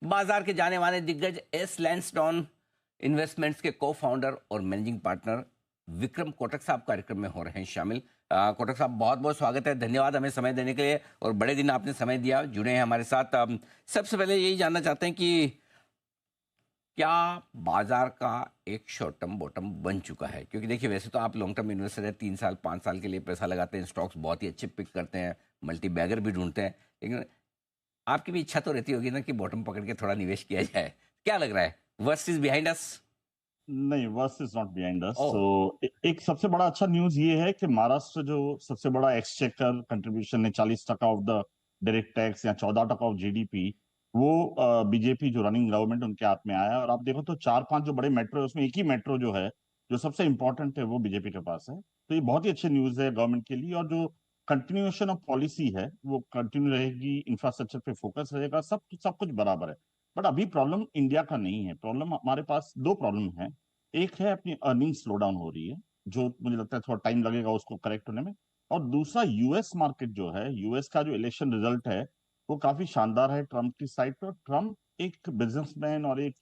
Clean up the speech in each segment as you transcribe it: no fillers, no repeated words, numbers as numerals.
बाजार के जाने माने दिग्गज एस लैंसडॉन इन्वेस्टमेंट्स के को फाउंडर और मैनेजिंग पार्टनर विक्रम कोटक साहब कार्यक्रम में हो रहे हैं शामिल। कोटक साहब, बहुत बहुत स्वागत है, धन्यवाद हमें समय देने के लिए और बड़े दिन आपने समय दिया, जुड़े हैं हमारे साथ। सबसे पहले यही जानना चाहते हैं कि क्या बाजार का एक शॉर्ट टर्म बॉटम बन चुका है? क्योंकि देखिए, वैसे तो आप लॉन्ग टर्म इन्वेस्टर है, 3 साल 5 साल के लिए पैसा लगाते हैं, स्टॉक्स बहुत ही अच्छे पिक करते हैं, मल्टी बैगर भी ढूंढते हैं, लेकिन आपकी भी इच्छा तो रहती होगी ना कि बॉटम पकड़ के थोड़ा निवेश किया जाए। क्या लग रहा है, वर्स्ट इज बिहाइंड अस? नहीं, worse is not behind us. ओह, एक सबसे बड़ा अच्छा न्यूज ये है कि महाराष्ट्र जो सबसे बड़ा एक्सचेकर कंट्रीब्यूशन है, 40% ऑफ द डायरेक्ट टैक्स या 14% ऑफ जीडीपी, वो बीजेपी जो रनिंग गवर्नमेंट उनके हाथ में आया है। और आप देखो तो 4-5 जो बड़े मेट्रो है उसमें एक ही मेट्रो जो है, जो सबसे इंपॉर्टेंट है, वो बीजेपी के पास है। तो ये बहुत ही अच्छी न्यूज है गवर्नमेंट के लिए। और जो कंटिन्यूएशन ऑफ पॉलिसी है वो कंटिन्यू रहेगी, इंफ्रास्ट्रक्चर पे फोकस रहेगा, सब सब कुछ बराबर है। बट अभी प्रॉब्लम इंडिया का नहीं है, प्रॉब्लम हमारे पास दो प्रॉब्लम है। एक है अपनी अर्निंग स्लो डाउन हो रही है, जो मुझे लगता है थोड़ा टाइम लगेगा उसको करेक्ट होने में। और दूसरा यूएस मार्केट जो है, यूएस का जो इलेक्शन रिजल्ट है वो काफी शानदार है ट्रम्प की साइड पे। और ट्रम्प एक बिजनेसमैन और एक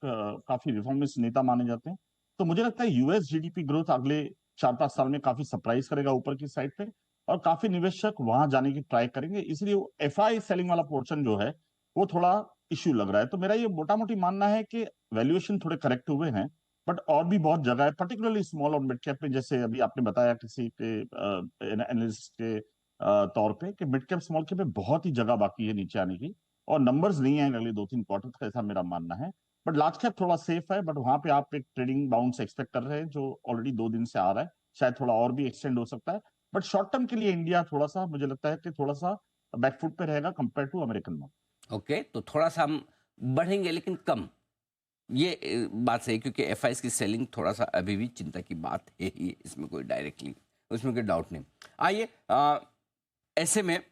काफी रिफॉर्मिस्ट नेता माने जाते हैं। तो मुझे लगता है यूएस जीडीपी ग्रोथ अगले 4-5 साल में काफी सरप्राइज करेगा ऊपर की साइड पे। और काफी निवेशक वहां जाने की ट्राई करेंगे, इसलिए एफआई सेलिंग वाला पोर्शन जो है वो थोड़ा इश्यू लग रहा है। तो मेरा ये मोटा मोटी मानना है कि वैल्यूएशन थोड़े करेक्ट हुए हैं, बट और भी बहुत जगह है, पर्टिकुलरली स्मॉल और मिड कैप में। जैसे अभी आपने बताया किसी के एनालिस्ट के तौर पे कि मिड कैप स्मॉल कैप में बहुत ही जगह बाकी है नीचे आने की, और नंबर्स नहीं आएंगे अगले 2-3 क्वार्टर का, ऐसा मेरा मानना है। बट लार्ज कैप थोड़ा सेफ है, बट वहां पे आप एक ट्रेडिंग बाउंस एक्सपेक्ट कर रहे हैं जो ऑलरेडी 2 दिन से आ रहा है, शायद थोड़ा और भी एक्सटेंड हो सकता है। बट शॉर्ट टर्म के लिए इंडिया थोड़ा सा, मुझे लगता है कि थोड़ा सा बैकफुट पे रहेगा compare to American market. Okay, तो थोड़ा सा हम बढ़ेंगे लेकिन कम, ये बात सही है, क्योंकि एफआईएस की सेलिंग थोड़ा सा अभी भी चिंता की बात है ही, इसमें कोई डायरेक्टली, उसमें कोई डाउट नहीं। आइए, ऐसे में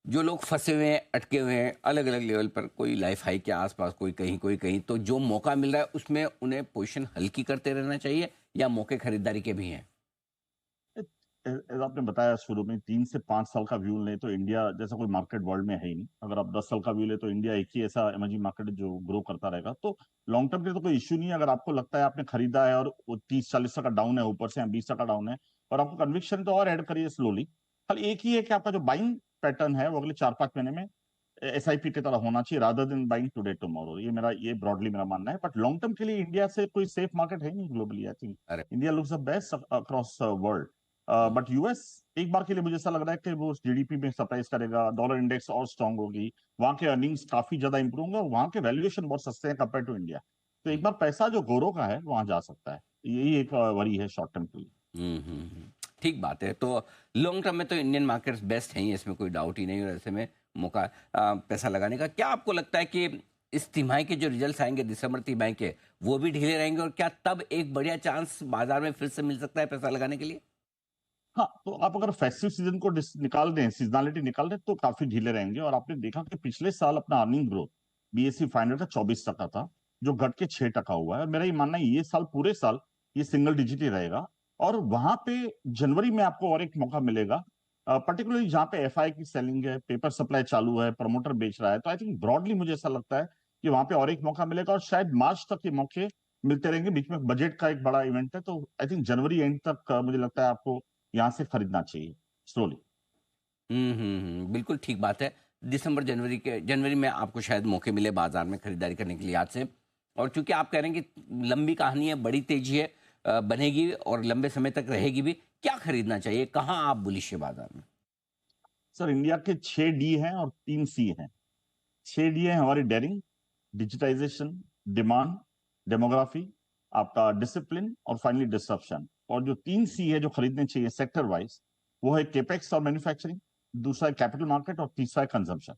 जो लोग फंसे हुए हैं, अटके हुए हैं अलग अलग लेवल पर, कोई लाइफ हाई के आसपास, कोई कहीं, तो जो मौका मिल रहा है उसमें उन्हें पोजीशन हल्की करते रहना चाहिए या मौके खरीदारी के भी हैं? आपने बताया शुरू में 3 से 5 साल का व्यू लें तो इंडिया जैसा कोई मार्केट वर्ल्ड में है ही नहीं। अगर आप 10 साल का व्यू ले तो इंडिया एक ही ऐसा इमर्जिंग मार्केट है जो ग्रो करता रहेगा। तो लॉन्ग टर्म के लिए तो कोई इश्यू नहीं है। अगर आपको लगता है आपने खरीदा है और वो 30-40 टका डाउन है ऊपर से, या 20 टका डाउन है, और आपको कन्विक्शन, तो और ऐड करिए स्लोली। खाली एक ही है कि आपका जो बाइंग पैटर्न है वो अगले 4-5 महीने में एसआईपी की तरह होना चाहिए, rather than buying today tomorrow. ये ब्रॉडली मेरा मानना है। बट लॉन्ग टर्म के लिए इंडिया से कोई सेफ मार्केट है नहीं ग्लोबली। आई थिंक अरे, India looks the best across world. But US एक बार के लिए मुझे ऐसा लग रहा है कि वो जीडीपी में सरप्राइज करेगा, डॉलर इंडेक्स और स्ट्रांग होगी, वहां के अर्निंग्स काफी ज्यादा इंप्रूव होंगे, और वहां के वैल्यूएशन बहुत सस्ते हैं कंपेयर टू इंडिया। तो एक बार पैसा जो गोरो का है वहां जा सकता है। यही एक वरी है शॉर्ट टर्म के लिए। ठीक बात है। तो लॉन्ग टर्म में तो इंडियन मार्केट्स बेस्ट हैं ही, इसमें कोई डाउट ही नहीं, और ऐसे में मौका पैसा लगाने का। क्या आपको लगता है कि इस तिमाही के जो रिजल्ट्स आएंगे, दिसंबर तिमाही के, वो भी ढीले रहेंगे, और क्या तब एक बढ़िया चांस बाजार में फिर से मिल सकता है पैसा लगाने के लिए? हाँ, तो आप अगर फेस्टिव सीजन को निकाल दें, सीजनलिटी निकाल दें, तो काफी ढीले रहेंगे। और आपने देखा कि पिछले साल अपना अर्निंग ग्रोथ बीएसई 500 का 24 टका था, जो घट के 6 टका हुआ है। और मेरा ये मानना है ये साल, पूरे साल ये सिंगल डिजिट ही रहेगा। और वहां पे जनवरी में आपको और एक मौका मिलेगा, पर्टिकुलरली जहां पे एफआई की सेलिंग है, पेपर सप्लाई चालू है, प्रमोटर बेच रहा है। तो आई थिंक ब्रॉडली मुझे ऐसा लगता है कि वहां पे और एक मौका मिलेगा, और शायद मार्च तक ये मौके मिलते रहेंगे। बीच में बजट का एक बड़ा इवेंट है, तो आई थिंक जनवरी एंड तक मुझे लगता है आपको यहाँ से खरीदना चाहिए स्लोली। बिल्कुल ठीक बात है। दिसंबर जनवरी में आपको शायद मौके मिले बाजार में खरीदारी करने के लिए आज से। और चूंकि आप कह रहे हैं कि लंबी कहानी है, बड़ी तेजी है, बनेगी और लंबे समय तक रहेगी भी, क्या खरीदना चाहिए, कहाँ आप बुलिश है बाजार में? सर, इंडिया के 6 डी हैं और 3 सी हैं। 6 डी है हमारी डेयरिंग, डिजिटाइजेशन, डिमांड, डेमोग्राफी, आपका डिसिप्लिन, और फाइनली डिस्ट्रप्शन। और जो 3 सी है जो खरीदने चाहिए सेक्टर वाइज, वो है केपेक्स और मैन्युफैक्चरिंग, दूसरा है कैपिटल मार्केट, और तीसरा है कंजम्पशन।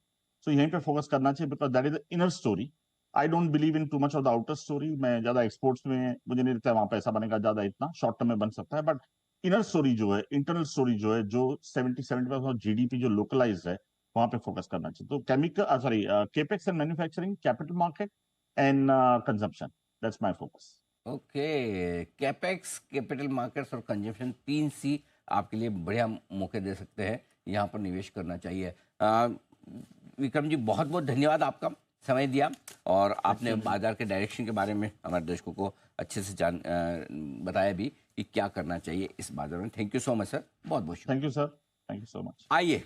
सो यहीं पे फोकस करना चाहिए, because that is the inner story. I don't believe in too much of the outer story. मैं ज्यादा एक्सपोर्ट्स में, मुझे नहीं लगता है वहां पैसा बनेगा ज्यादा, इतना शॉर्ट टर्म में बन सकता है। बट इनर स्टोरी जो है, इंटरनल स्टोरी जो है, जो 70-75% जीडीपी जो लोकलाइज है, वहां पे फोकस करना चाहिए। तो chemical, sorry, capex and manufacturing, capital market and consumption, that's my focus. Okay, capex, capital markets और कंजम्पशन, 3 सी आपके लिए बढ़िया मौके दे सकते हैं, यहाँ पर निवेश करना चाहिए। विक्रम जी, बहुत बहुत धन्यवाद आपका समय दिया और आपने बाजार के डायरेक्शन के बारे में हमारे दर्शकों को अच्छे से बताया भी कि क्या करना चाहिए इस बाजार में। Thank you so much sir, बहुत बहुत शुक्रिया। Thank you sir, thank you so much. आइए